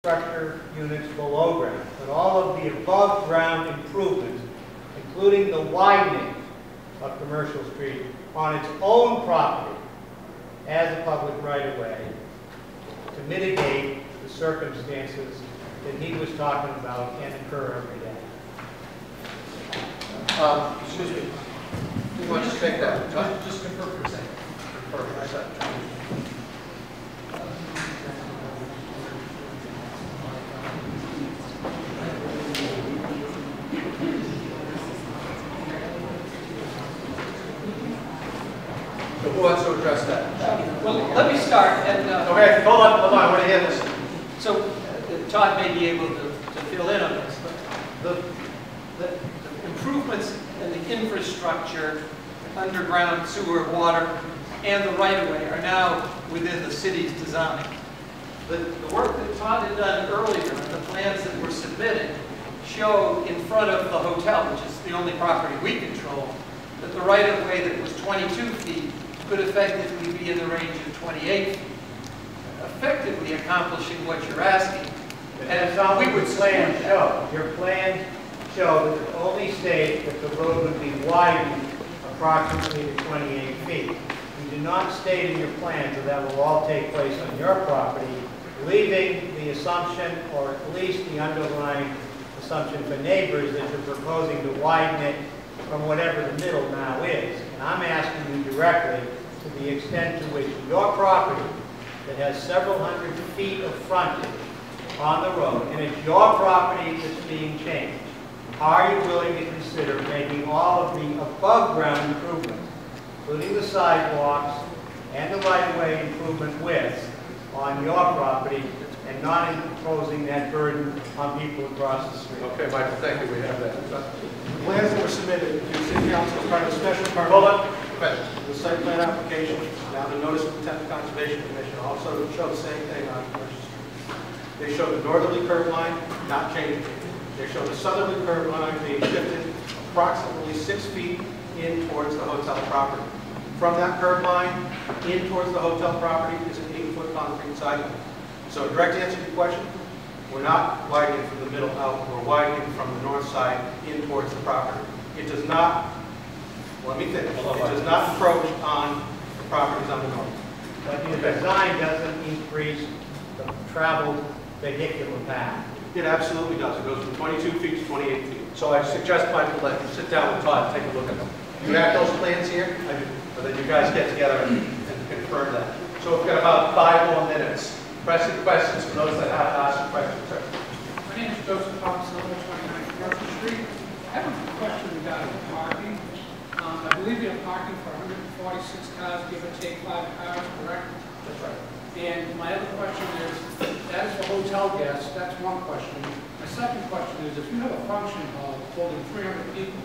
structure units below ground, but all of the above ground improvements, including the widening of Commercial Street on its own property as a public right-of-way to mitigate the circumstances that he was talking about and occur every day. Excuse me. Who wants to take that? Just confirm for a second. Confirm for a second. So who wants to address that? Well, let me start. And, okay, hold on, I want to hear this. So Todd may be able to fill in on this, but the improvements in the infrastructure, underground sewer, water, and the right-of-way are now within the city's design. The work that Todd had done earlier, the plans that were submitted, show in front of the hotel, which is the only property we control, that the right-of-way that was 22 feet could effectively be in the range of 28 feet, effectively accomplishing what you're asking. And how we would plan show. Your plans show that it only state that the road would be widened approximately to 28 feet. You do not state in your plans that that will all take place on your property, leaving the assumption, or at least the underlying assumption for neighbors, that you're proposing to widen it from whatever the middle now is. And I'm asking you directly, to the extent to which your property that has several hundred feet of frontage on the road, and it's your property that's being changed, are you willing to consider making all of the above-ground improvements, including the sidewalks and the right-of-way improvement widths, on your property, and not imposing that burden on people across the street? Okay, Michael, thank you. We have that. The plans that were submitted to City Council as part of the special permit, Hold on. Okay. the site plan application, now the notice of intent of Conservation Commission also show the same thing on Commercial Street. They show the northerly curb line not changing. They show the southerly curb line being shifted approximately 6 feet in towards the hotel property. From that curb line in towards the hotel property is an 8-foot concrete sidewalk. So direct answer to your question, we're not widening from the middle out, we're widening from the north side in towards the property. It does not, let me finish, it does not encroach on the properties on the north. But your design doesn't increase the traveled vehicular path. It absolutely does. It goes from 22 feet to 28 feet. So I suggest, Michael, that you sit down with Todd and take a look at them. You have those plans here? I do. So then you guys get together and confirm that. So we've got about 5 more minutes. Pressing questions for those that have to ask a question. Sir. My name is Joseph Thompson, 29 Commercial Street. I have a question regarding parking. I believe you have parking for 146 cars, give or take 5 cars, correct? That's right. And my other question is, that is for hotel guests, that's one question. My second question is, if you have a function hall holding 300 people,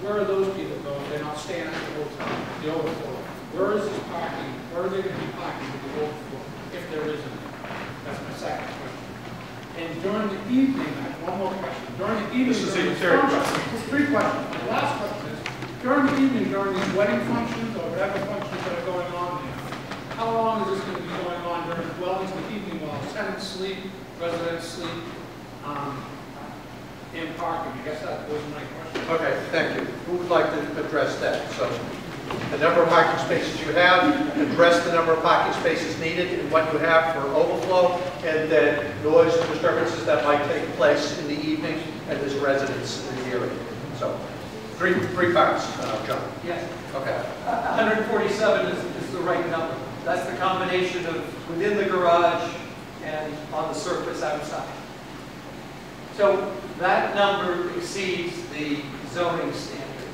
where are those people going? They're not staying at the hotel, the overflow. Where is this parking? Where are they going to be parking with the overflow, if there isn't? That's my second question. And during the evening, I have one more question. During the evening, This is a third question. 3 questions. The last question is, during the evening, during these wedding functions or whatever functions that are going on there, how long is this going to be going on during well into the evening while tenants sleep, residents sleep, and parking? I guess that was my question. Okay, thank you. Who would like to address that? So the number of parking spaces you have, address the number of parking spaces needed and what you have for overflow, and then noise disturbances that might take place in the evening and there's residents in the area. So three parts, John. Yes. Okay. 147 is the right number. That's the combination of within the garage and on the surface outside. So that number exceeds the zoning standard.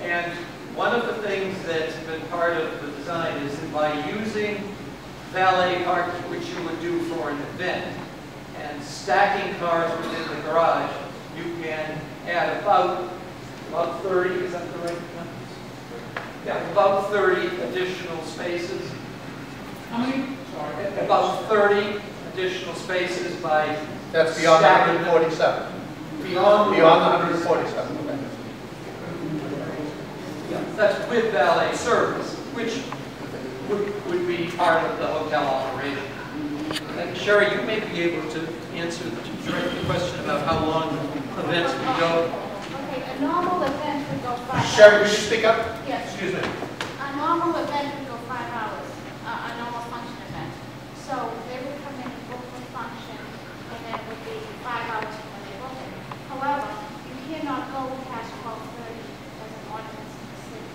And one of the things that's been part of the design is that by using valet parking, which you would do for an event, and stacking cars within the garage, you can add about 30, is that the right number? Yeah, about 30 additional spaces. How many? Sorry. About 30 additional spaces by That's beyond the stacking them. 147. Beyond the 147. Okay. Yeah, that's with valet service, which would be part of the hotel operation. Sherry, you may be able to answer direct the question about how long events would go. Okay, a normal event would go 5 hours. Sherry, would you speak up? Yes. Excuse me. A normal event would go 5 hours, a normal function event. So they would come in and book the function, and then it would be 5 hours from when they book it. However, you cannot go past 12:30 as an ordinance in the city.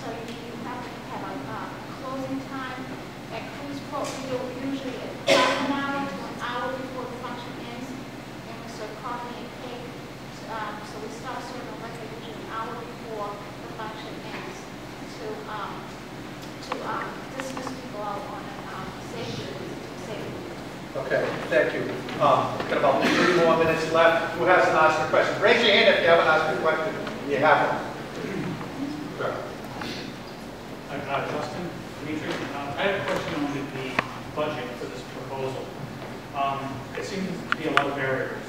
So you have to have a closing time. At cruise port, we do usually half an hour to an hour before the function ends, and we serve coffee and cake. So we start serving liquor usually an hour before the function ends to dismiss people out on a safety. Okay, thank you. Got about 3 more minutes left. Who hasn't asked a question? Raise your hand if you haven't asked a question. You have one. Sure. Justin, Dimitri, I have a question on the budget for this proposal. It seems to be a lot of barriers.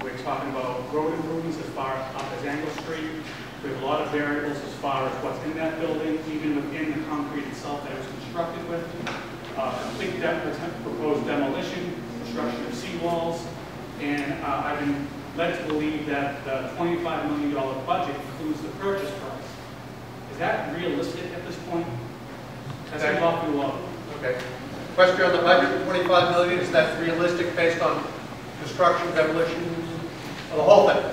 We're talking about road improvements as far up as Angle Street. We have a lot of variables as far as what's in that building, even within the concrete itself that it was constructed with. Complete proposed demolition, construction of seawalls, and I've been led to believe that the $25 million budget includes the purchase price. Is that realistic at this point? That's an awful lot. Okay. Question on the budget, 25 million, is that realistic based on construction, demolition, of the whole thing?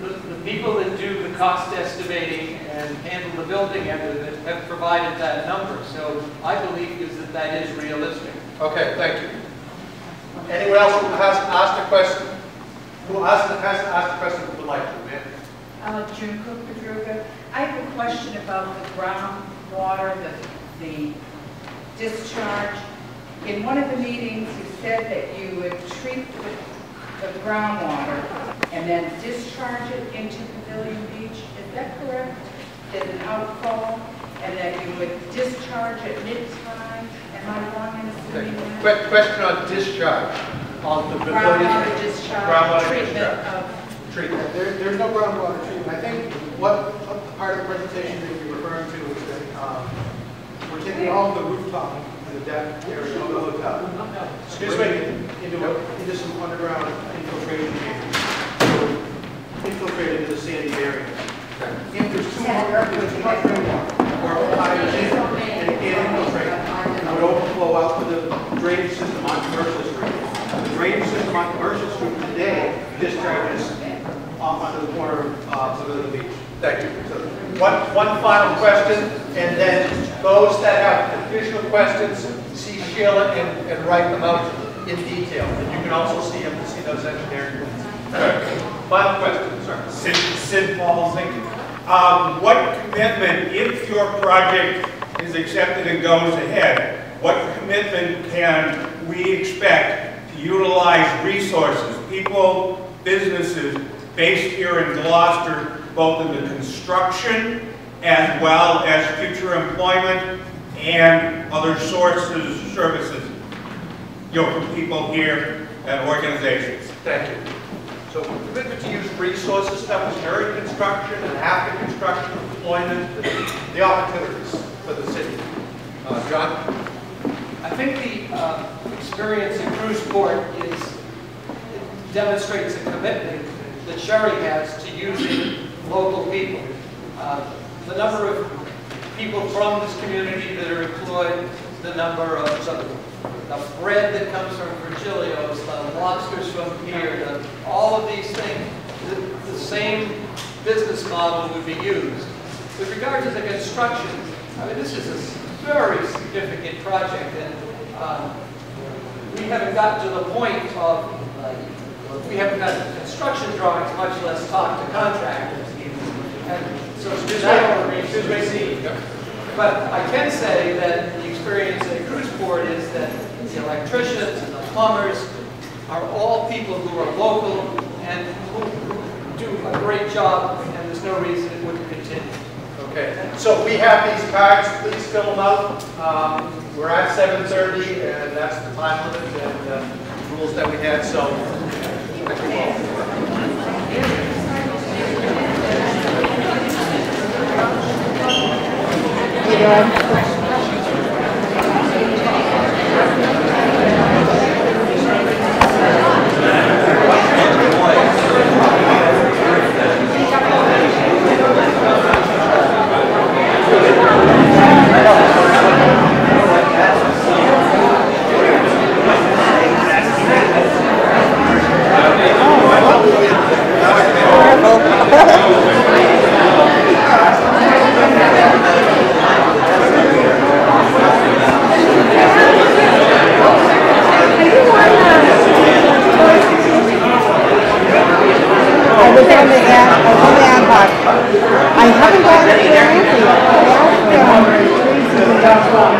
The people that do the cost estimating and handle the building end of it have provided that number. So I believe that is realistic. Okay, thank you. Anyone else who hasn't asked a question? Who hasn't asked a question who would like to? Ma'am? June Cook, Padruga. I have a question about the groundwater, the discharge. In one of the meetings, you said that you would treat the groundwater and then discharge it into Pavilion Beach. Is that correct? There's an outfall, and that you would discharge at mid-time? Am I wrong in assuming that? Question on discharge on the Pavilion. Groundwater discharge, Groundwater treatment discharge. of... Treatment. There's no groundwater treatment. I think what part of the presentation that you're referring to is that we're taking all of the rooftop and the deck area of the hotel. Excuse me? Into some underground infiltration chambers. So infiltrate into the sandy area. If there's too much rainwater or high and it can't infiltrate, it would overflow out to the drainage system on Commercial Street. The drainage system on Commercial Street today discharges off onto the corner of Pavilion Beach. Thank you. So one final question, and then those that have additional questions, see Sheila and write them out in detail. And you can also see them to see those engineering plans. Final question, sir. Sid Paul, thank you. What commitment, if your project is accepted and goes ahead, what commitment can we expect to utilize resources, people, businesses based here in Gloucester, both in the construction as well as future employment and other sources, services, from people here and organizations? Thank you. So commitment to use resources that was during construction and after construction, employment, the opportunities for the city. John? I think the experience in Cruiseport demonstrates a commitment that Sherry has to using local people. The number of people from this community that are employed, the number of the bread that comes from Virgilio's, the lobsters from here, all of these things, the same business model would be used. With regard to the construction, I mean, this is a very significant project, and we haven't gotten to the point of, we haven't got construction drawings, much less talk to contractors. And so but I can say that the experience at Cruiseport is that the electricians and the plumbers are all people who are local and who do a great job, and there's no reason it wouldn't continue. Okay, so we have these cards, please fill them out. We're at 7:30, and that's the time limit and rules that we had, so thank you all. but I haven't gotten to their answer yet. I asked Tracy the last one,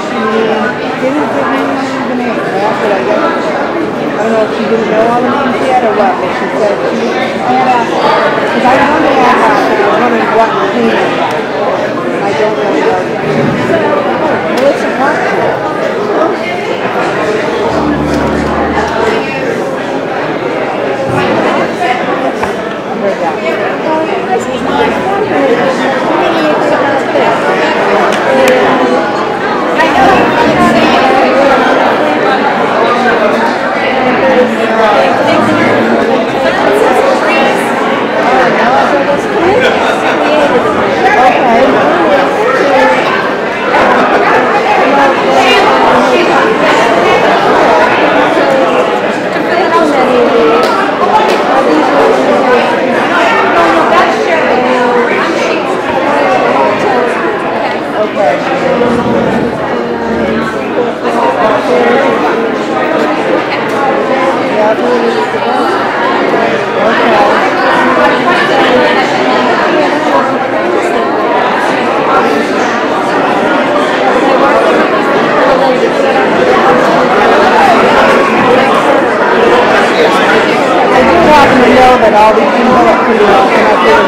she didn't give me the name. I asked her, I don't know if she didn't know all the names yet or what, but she said, I had asked her, because I was wondering what happened, I was wondering what came of that. I don't really know yet. Well, it's a possible. I do happen to know that all these people are pretty well connected.